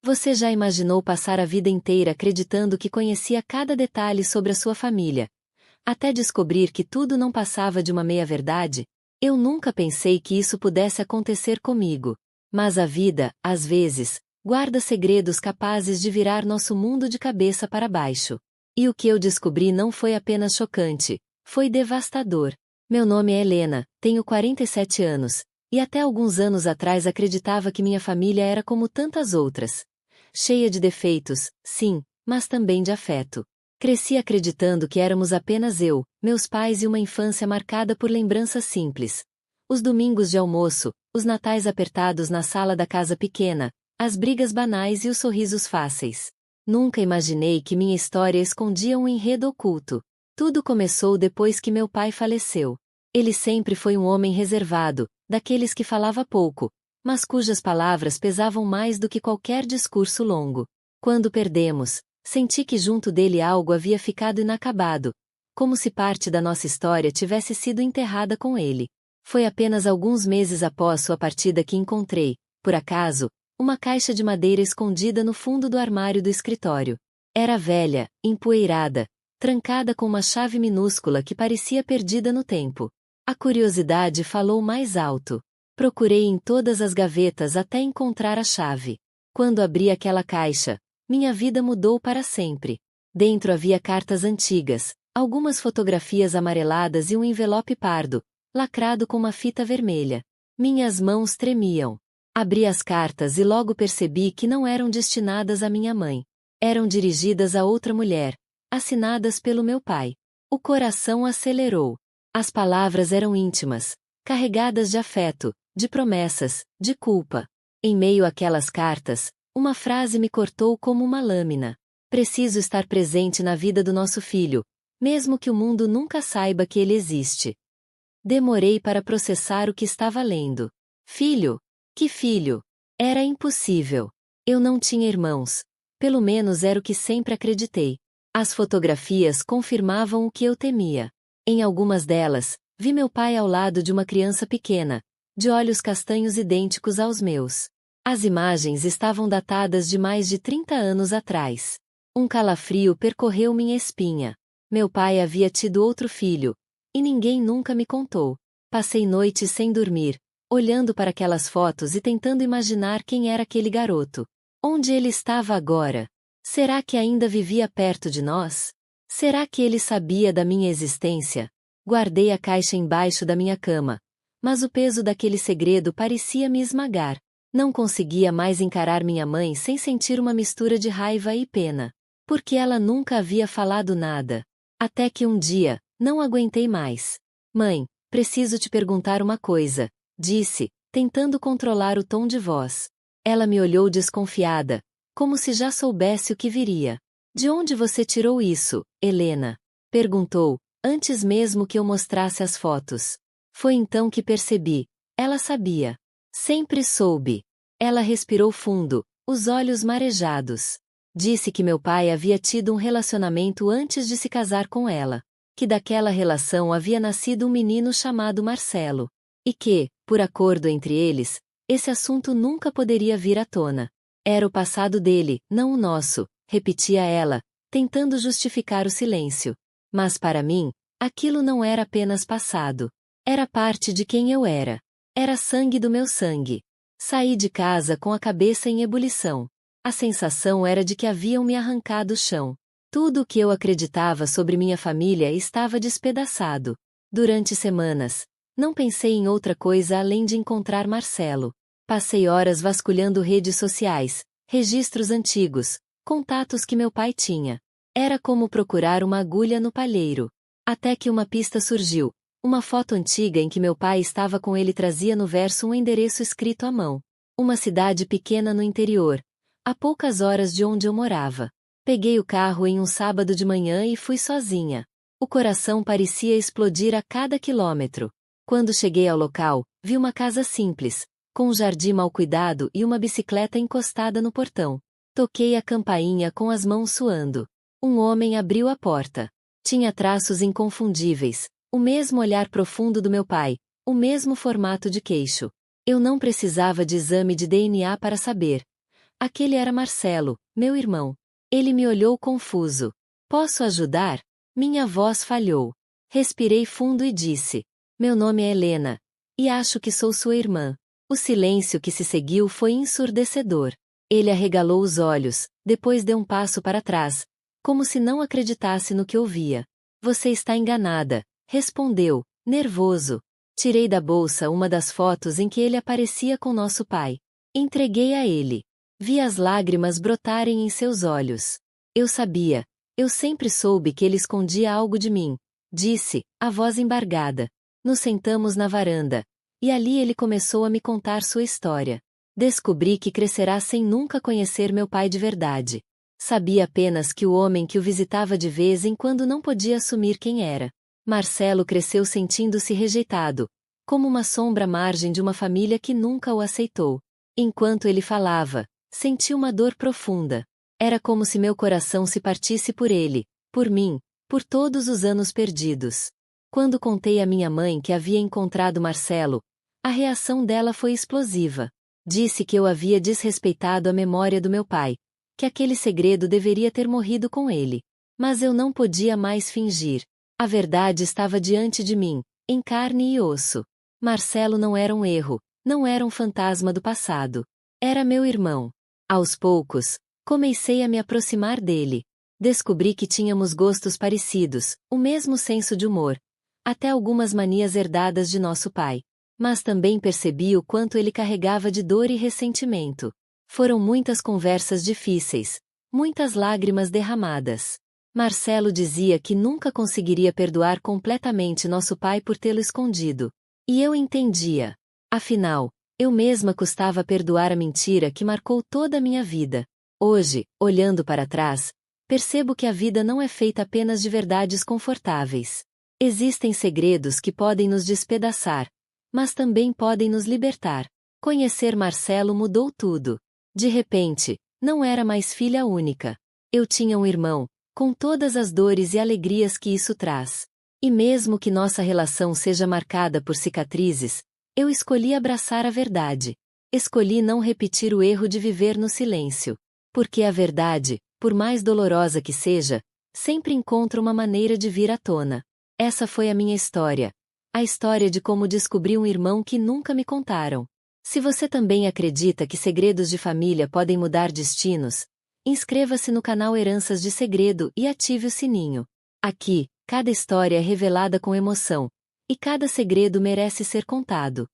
Você já imaginou passar a vida inteira acreditando que conhecia cada detalhe sobre a sua família, até descobrir que tudo não passava de uma meia-verdade? Eu nunca pensei que isso pudesse acontecer comigo. Mas a vida, às vezes, guarda segredos capazes de virar nosso mundo de cabeça para baixo. E o que eu descobri não foi apenas chocante, foi devastador. Meu nome é Helena, tenho 47 anos, e até alguns anos atrás acreditava que minha família era como tantas outras. Cheia de defeitos, sim, mas também de afeto. Cresci acreditando que éramos apenas eu, meus pais e uma infância marcada por lembranças simples. Os domingos de almoço, os natais apertados na sala da casa pequena, as brigas banais e os sorrisos fáceis. Nunca imaginei que minha história escondia um enredo oculto. Tudo começou depois que meu pai faleceu. Ele sempre foi um homem reservado, daqueles que falava pouco, mas cujas palavras pesavam mais do que qualquer discurso longo. Quando perdemos, senti que junto dele algo havia ficado inacabado, como se parte da nossa história tivesse sido enterrada com ele. Foi apenas alguns meses após sua partida que encontrei, por acaso, uma caixa de madeira escondida no fundo do armário do escritório. Era velha, empoeirada, trancada com uma chave minúscula que parecia perdida no tempo. A curiosidade falou mais alto. Procurei em todas as gavetas até encontrar a chave. Quando abri aquela caixa, minha vida mudou para sempre. Dentro havia cartas antigas, algumas fotografias amareladas e um envelope pardo, lacrado com uma fita vermelha. Minhas mãos tremiam. Abri as cartas e logo percebi que não eram destinadas à minha mãe. Eram dirigidas a outra mulher, assinadas pelo meu pai. O coração acelerou. As palavras eram íntimas, carregadas de afeto, de promessas, de culpa. Em meio àquelas cartas, uma frase me cortou como uma lâmina. Preciso estar presente na vida do nosso filho, mesmo que o mundo nunca saiba que ele existe. Demorei para processar o que estava lendo. Filho? Que filho? Era impossível. Eu não tinha irmãos. Pelo menos era o que sempre acreditei. As fotografias confirmavam o que eu temia. Em algumas delas, vi meu pai ao lado de uma criança pequena, de olhos castanhos idênticos aos meus. As imagens estavam datadas de mais de 30 anos atrás. Um calafrio percorreu minha espinha. Meu pai havia tido outro filho, e ninguém nunca me contou. Passei noites sem dormir, olhando para aquelas fotos e tentando imaginar quem era aquele garoto. Onde ele estava agora? Será que ainda vivia perto de nós? Será que ele sabia da minha existência? Guardei a caixa embaixo da minha cama, mas o peso daquele segredo parecia me esmagar. Não conseguia mais encarar minha mãe sem sentir uma mistura de raiva e pena. Porque ela nunca havia falado nada. Até que um dia, não aguentei mais. Mãe, preciso te perguntar uma coisa, disse, tentando controlar o tom de voz. Ela me olhou desconfiada, como se já soubesse o que viria. De onde você tirou isso, Helena? Perguntou, antes mesmo que eu mostrasse as fotos. Foi então que percebi. Ela sabia. Sempre soube. Ela respirou fundo, os olhos marejados. Disse que meu pai havia tido um relacionamento antes de se casar com ela. Que daquela relação havia nascido um menino chamado Marcelo. E que, por acordo entre eles, esse assunto nunca poderia vir à tona. Era o passado dele, não o nosso, repetia ela, tentando justificar o silêncio. Mas para mim, aquilo não era apenas passado. Era parte de quem eu era. Era sangue do meu sangue. Saí de casa com a cabeça em ebulição. A sensação era de que haviam me arrancado o chão. Tudo o que eu acreditava sobre minha família estava despedaçado. Durante semanas, não pensei em outra coisa além de encontrar Marcelo. Passei horas vasculhando redes sociais, registros antigos, contatos que meu pai tinha. Era como procurar uma agulha no palheiro. Até que uma pista surgiu. Uma foto antiga em que meu pai estava com ele trazia no verso um endereço escrito à mão. Uma cidade pequena no interior, a poucas horas de onde eu morava. Peguei o carro em um sábado de manhã e fui sozinha. O coração parecia explodir a cada quilômetro. Quando cheguei ao local, vi uma casa simples, com um jardim mal cuidado e uma bicicleta encostada no portão. Toquei a campainha com as mãos suando. Um homem abriu a porta. Tinha traços inconfundíveis, o mesmo olhar profundo do meu pai, o mesmo formato de queixo. Eu não precisava de exame de DNA para saber. Aquele era Marcelo, meu irmão. Ele me olhou confuso. Posso ajudar? Minha voz falhou. Respirei fundo e disse: Meu nome é Helena. E acho que sou sua irmã. O silêncio que se seguiu foi ensurdecedor. Ele arregalou os olhos, depois deu um passo para trás, como se não acreditasse no que ouvia. Você está enganada, respondeu, nervoso. Tirei da bolsa uma das fotos em que ele aparecia com nosso pai. Entreguei a ele. Vi as lágrimas brotarem em seus olhos. Eu sabia. Eu sempre soube que ele escondia algo de mim, disse, a voz embargada. Nos sentamos na varanda. E ali ele começou a me contar sua história. Descobri que crescerá sem nunca conhecer meu pai de verdade. Sabia apenas que o homem que o visitava de vez em quando não podia assumir quem era. Marcelo cresceu sentindo-se rejeitado, como uma sombra à margem de uma família que nunca o aceitou. Enquanto ele falava, senti uma dor profunda. Era como se meu coração se partisse por ele, por mim, por todos os anos perdidos. Quando contei à minha mãe que havia encontrado Marcelo, a reação dela foi explosiva. Disse que eu havia desrespeitado a memória do meu pai, que aquele segredo deveria ter morrido com ele. Mas eu não podia mais fingir. A verdade estava diante de mim, em carne e osso. Marcelo não era um erro, não era um fantasma do passado. Era meu irmão. Aos poucos, comecei a me aproximar dele. Descobri que tínhamos gostos parecidos, o mesmo senso de humor, até algumas manias herdadas de nosso pai. Mas também percebi o quanto ele carregava de dor e ressentimento. Foram muitas conversas difíceis, muitas lágrimas derramadas. Marcelo dizia que nunca conseguiria perdoar completamente nosso pai por tê-lo escondido. E eu entendia. Afinal, eu mesma custava perdoar a mentira que marcou toda a minha vida. Hoje, olhando para trás, percebo que a vida não é feita apenas de verdades confortáveis. Existem segredos que podem nos despedaçar, mas também podem nos libertar. Conhecer Marcelo mudou tudo. De repente, não era mais filha única. Eu tinha um irmão, com todas as dores e alegrias que isso traz. E mesmo que nossa relação seja marcada por cicatrizes, eu escolhi abraçar a verdade. Escolhi não repetir o erro de viver no silêncio. Porque a verdade, por mais dolorosa que seja, sempre encontra uma maneira de vir à tona. Essa foi a minha história. A história de como descobri um irmão que nunca me contaram. Se você também acredita que segredos de família podem mudar destinos, inscreva-se no canal Heranças de Segredo e ative o sininho. Aqui, cada história é revelada com emoção, e cada segredo merece ser contado.